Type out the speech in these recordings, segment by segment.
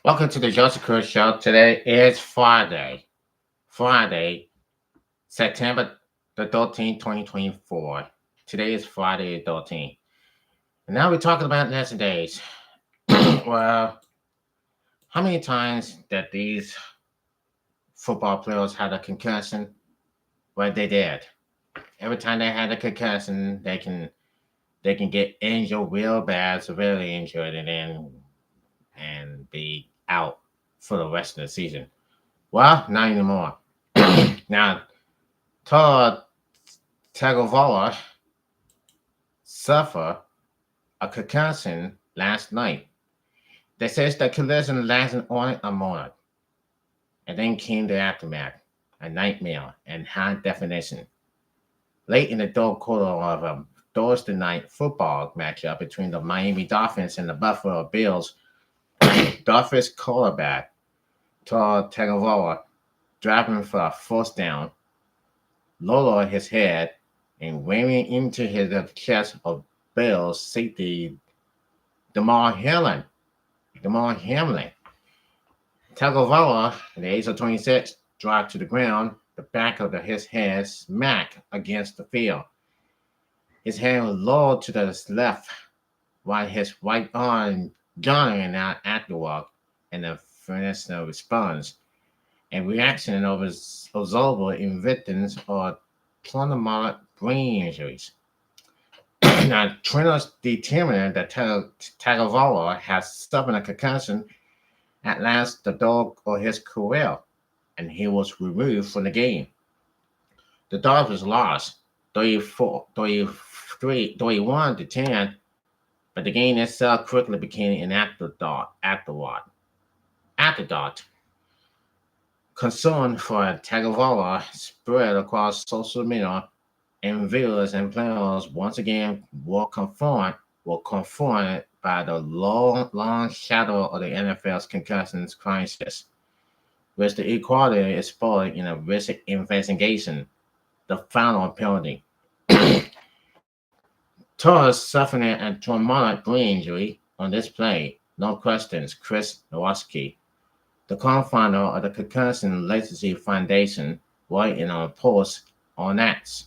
Welcome to the Joseph Crudup Show. Today is Friday, September the 13th, 2024. Today is Friday the 13th. And now we're talking about lesson days. Well, how many times that these football players had a concussion? Well, they did. Every time they had a concussion, they can get injured real bad, severely injured, and be out for the rest of the season. Well, not anymore. Now, Todd Tagovailoa suffered a concussion last night. They says the collision lasted only a moment, and then came the aftermath, a nightmare and high definition. Late in the third quarter of a Thursday night football matchup between the Miami Dolphins and the Buffalo Bills, Dolphins quarterback Todd Tagovailoa driving for a first down, lowered his head and ramming into the chest of Bills safety Damar Hamlin. Damar Hamlin. Tagovailoa, at the age of 26, dropped to the ground. The back of his head smacked against the field. His hand was lowered to the left, while his right arm jutting out afterward, and the furnace response and reaction of his observable in victims or traumatic brain injuries. Now, trainers determined that Tagovailoa has suffered a concussion at last the dog of his career, and he was removed from the game. The Dolphins lost 31 to 10, but the game itself quickly became an afterthought. Concern for Tagovailoa spread across social media, and viewers and players once again were confronted by the long shadow of the NFL's concussions crisis, which the equality exposed in a recent investigation, the final penalty. Torres suffering a traumatic brain injury on this play, no questions. Chris Nowacki, the co-founder of the Concussion Literacy Foundation, wrote in a post on X.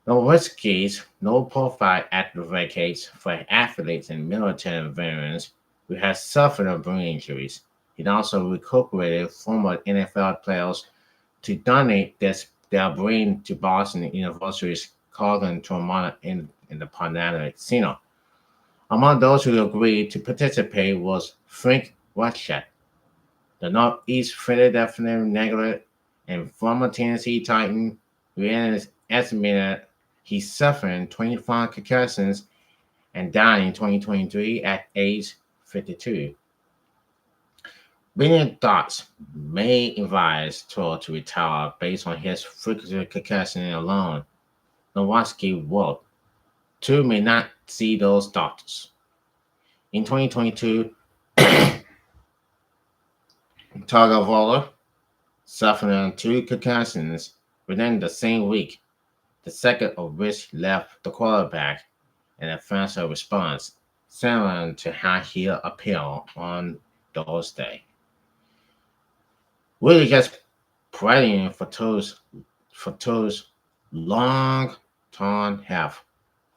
Nowacki's low-profile advocates for athletes and military veterans who have suffered brain injuries. He also recuperated former NFL players to donate their brain to Boston University's Colgan Trauma in the Panatic Center. Among those who agreed to participate was Frank Watchett, the Northeast Philadelphia Negro and former Tennessee Titan, who estimated he suffered 25 concussions and died in 2023 at age 52. Many thoughts may advise Tor to retire based on his frequent concussion alone. Nowacki wrote, "Two may not see those doctors." In 2022, Tagovailoa suffered two concussions within the same week, the second of which left the quarterback in a faster response, similar to how he appeared on Thursday. Really just praying for To's long-term health.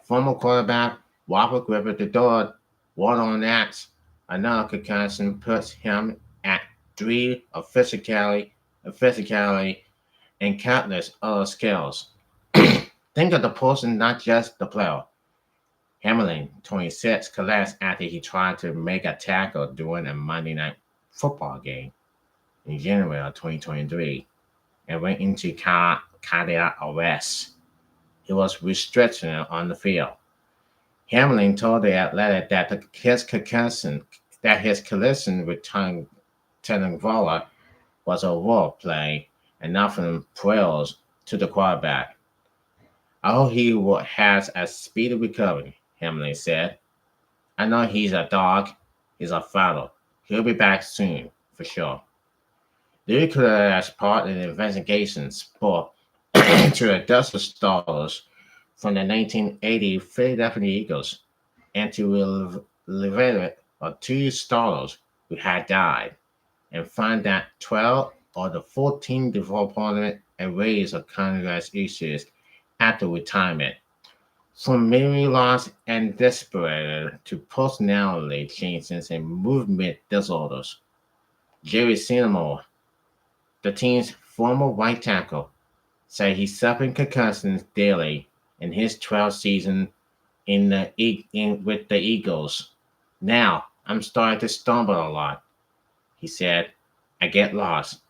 Former quarterback Robert Griffith III won on that. Another concussion puts him at 3 of physicality, and countless other skills. Think of the person, not just the player. Hamlin, 26, collapsed after he tried to make a tackle during a Monday night football game in January of 2023 and went into cardiac arrest. He was restricted on the field. Hamlin told the athletic that his collision with Tagovailoa was a role play and nothing prayers to the quarterback. "I hope he has a speedy recovery," Hamlin said. "I know he's a dog. He's a father. He'll be back soon, for sure." The recruiter as part of the investigation spoke to the Dusty Stars from the 1980 Philadelphia Eagles and to relieve two starters who had died, and find that 12 or the 14 development arrays of Congress issues after retirement. From memory loss and despair to personality changes and movement disorders. Jerry Seymour, the team's former right tackle, said he suffered concussions daily in his 12th season with the Eagles. Now, I'm starting to stumble a lot, he said. I get lost.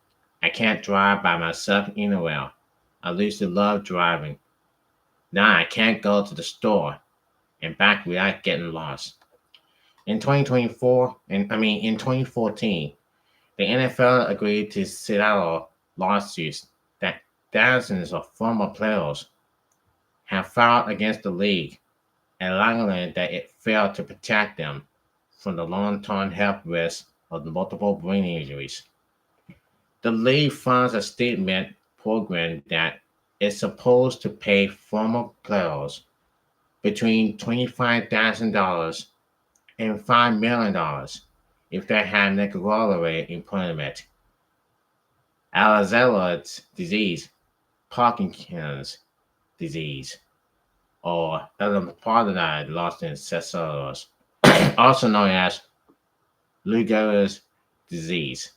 I can't drive by myself anywhere. I used to love driving. Now I can't go to the store and back without getting lost. In 2014, the NFL agreed to settle lawsuits that thousands of former players have filed against the league, alleging that it failed to protect them from the long-term health risks of multiple brain injuries. The league funds a statement program that is supposed to pay former players between $25,000 and $5 million if they have regular employment. Alzheimer's disease, Parkinson's disease, or elephantiasis lost in Caesar's, also known as Lou Gehrig's disease.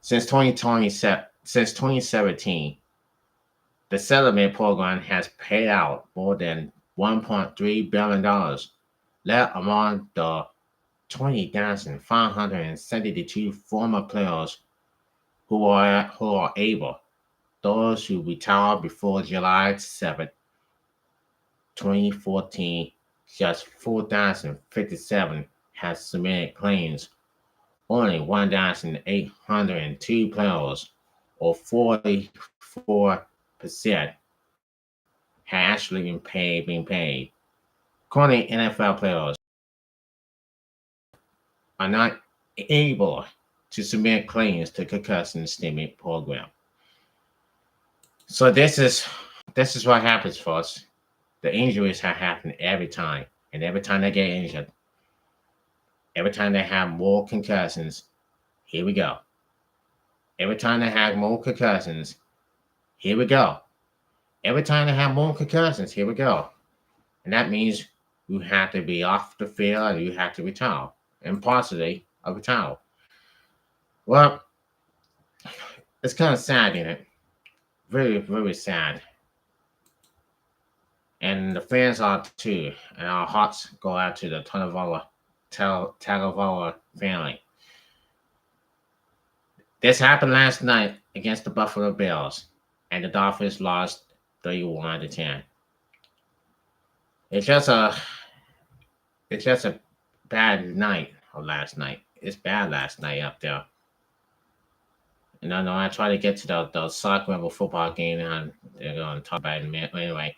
Since 2017, the settlement program has paid out more than $1.3 billion, left among the 20,572 former players who are able, those who retired before July 7, 2014. Just 4,057 have submitted claims. Only 1,802 players, or 44%, have actually been paid. Currently, NFL players are not able to submit claims to concussion stimulus program. So this is what happens for us. The injuries have happened every time, and every time they get injured, every time they have more concussions, here we go. Every time they have more concussions, here we go. Every time they have more concussions, here we go. And that means you have to be off the field and you have to retire, and possibly a retire. Well, it's kind of sad, isn't it? Very, very sad. And the fans are too. And our hearts go out to the Tagovailoa family. This happened last night against the Buffalo Bills, and the Dolphins lost 31-10. It's just a bad night of last night. It's bad last night up there. And I know I try to get to the soccer level football game, and they're going to talk about it in a minute anyway.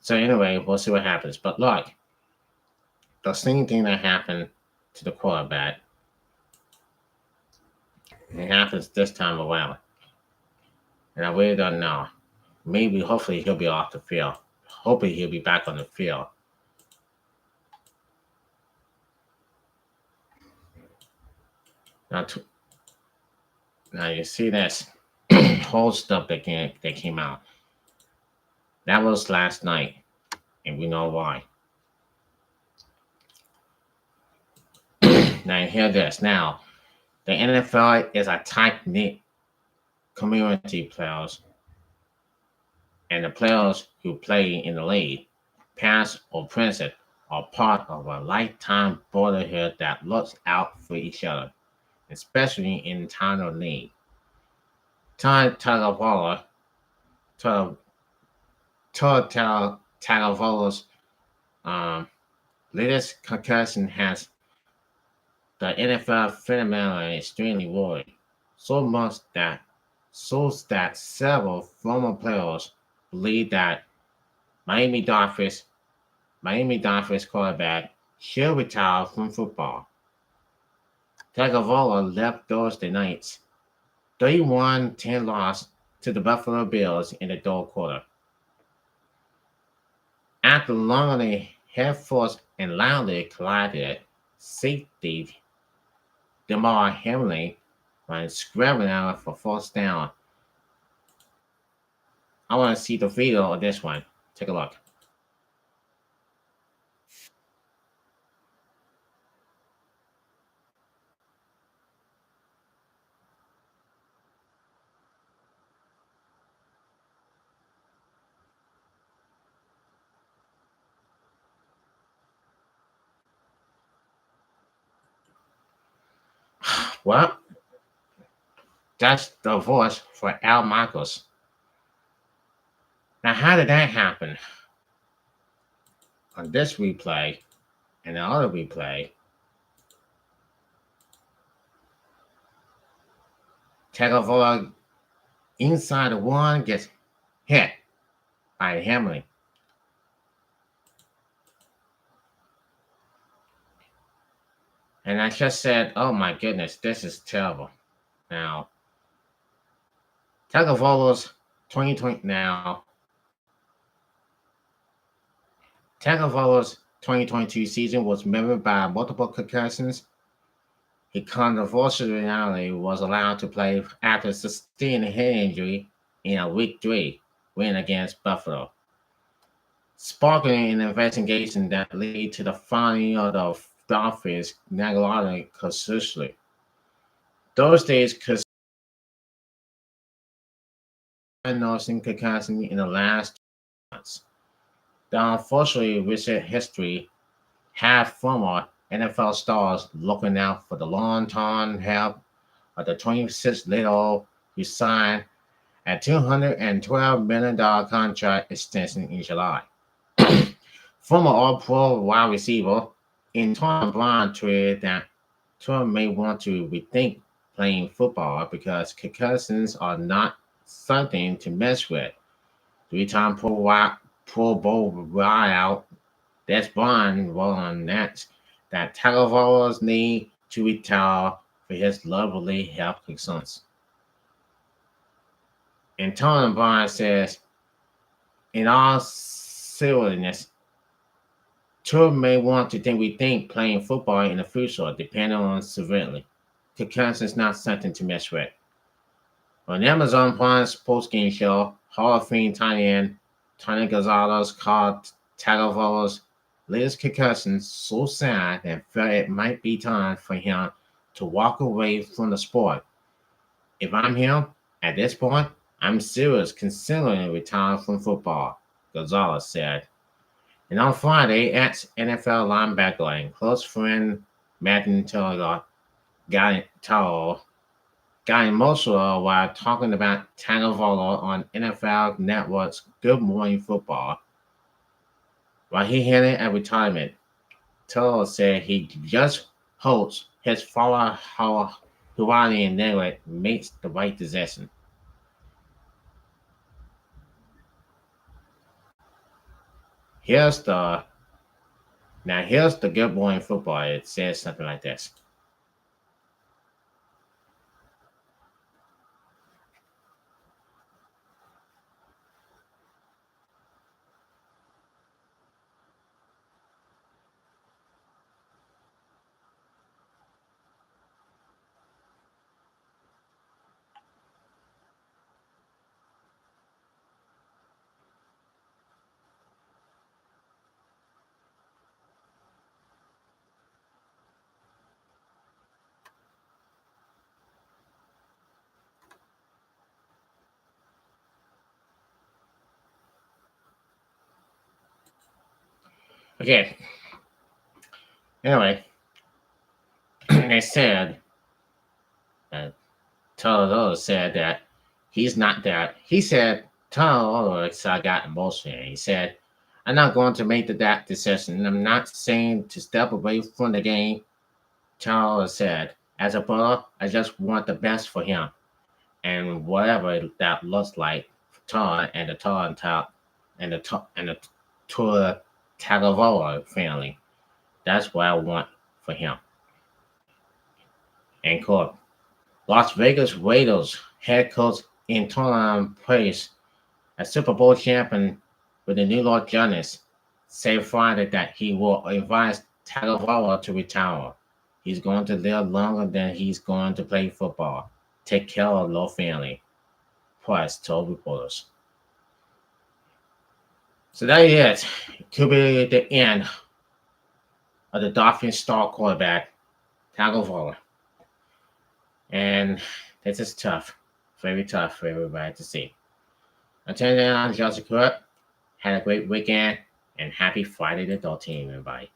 So anyway, we'll see what happens. But look, the same thing that happened to the quarterback, it happens this time around. And I really don't know. Maybe, hopefully, he'll be off the field. Hopefully, he'll be back on the field. Now you see this whole stuff that came out. That was last night, and we know why. Now hear this. Now, the NFL is a tight-knit community players, and the players who play in the league, past or present, are part of a lifetime brotherhood that looks out for each other, especially in time of need. Tagovailoa's latest concussion has the NFL fundamentally extremely worried, so that several former players believe that Miami Dolphins quarterback should retire from football. Tagovailoa left Thursday night's 31-10 loss to the Buffalo Bills in the third quarter. After longingly head first and loudly collided safety Damar Hamlin when scrambling out for first down. I want to see the video of this one. Take a look. Well, that's the voice for Al Michaels. Now, how did that happen? On this replay and the other replay, Tagovailoa inside the one gets hit by Hamlin. And I just said, oh my goodness, this is terrible. Now, Tagovailoa's 2020 now. Tagovailoa's 2022 season was marred by multiple concussions. He controversially was allowed to play after sustaining a head injury in a Week 3 win against Buffalo, sparking an investigation that led to the firing of the Dolphins' Nagalani concussion. Thursday's nursing concussion in the last months. The unfortunately recent history have former NFL stars looking out for the long-term health of the 26-year-old who signed a $212 million contract extension in July. Former All-Pro wide receiver Antonio Brown tweeted that Tua may want to rethink playing football because concussions are not something to mess with. Three-time Pro Bowl buyout Des Bryant warned that Tagovailoa's need to retire for his lovely health concerns. Antonio Brown says, in all seriousness, Tua may want to rethink playing football in the future, depending on severity. Concussion is not something to mess with. On Amazon Prime's postgame show, Hall of Fame tight end Tony Gonzalez called Tagovailoa's latest concussion so sad and felt it might be time for him to walk away from the sport. If I'm him, at this point, I'm serious considering retiring from football, Gonzalez said. And on Friday, ex-NFL linebacker and close friend Matthew Taylor got emotional while talking about Tagovailoa on NFL Network's Good Morning Football. While he hinted at retirement, Taylor said he just hopes his former Hawaiian network makes the right decision. Here's the Good Morning Football. It says something like this. Okay. Anyway, they said, Taylor said that he's not that. He said, Taylor got emotional. He said, I'm not going to make that decision. I'm not saying to step away from the game. Taylor said, as a brother, I just want the best for him. And whatever that looks like for Taylor and the Tua Tagovailoa family. That's what I want for him. And quote, Las Vegas Raiders head coach Antonio Pace, a Super Bowl champion with the New York Giants, said Friday that he will advise Tagovailoa to retire. He's going to live longer than he's going to play football. Take care of your family, Price told reporters. So that is it. It could be the end of the Dolphins star quarterback, Tagovailoa. And this is tough. Very tough for everybody to see. Until then, I'm Joseph Crudup. Had a great weekend and happy Friday the 13th, everybody.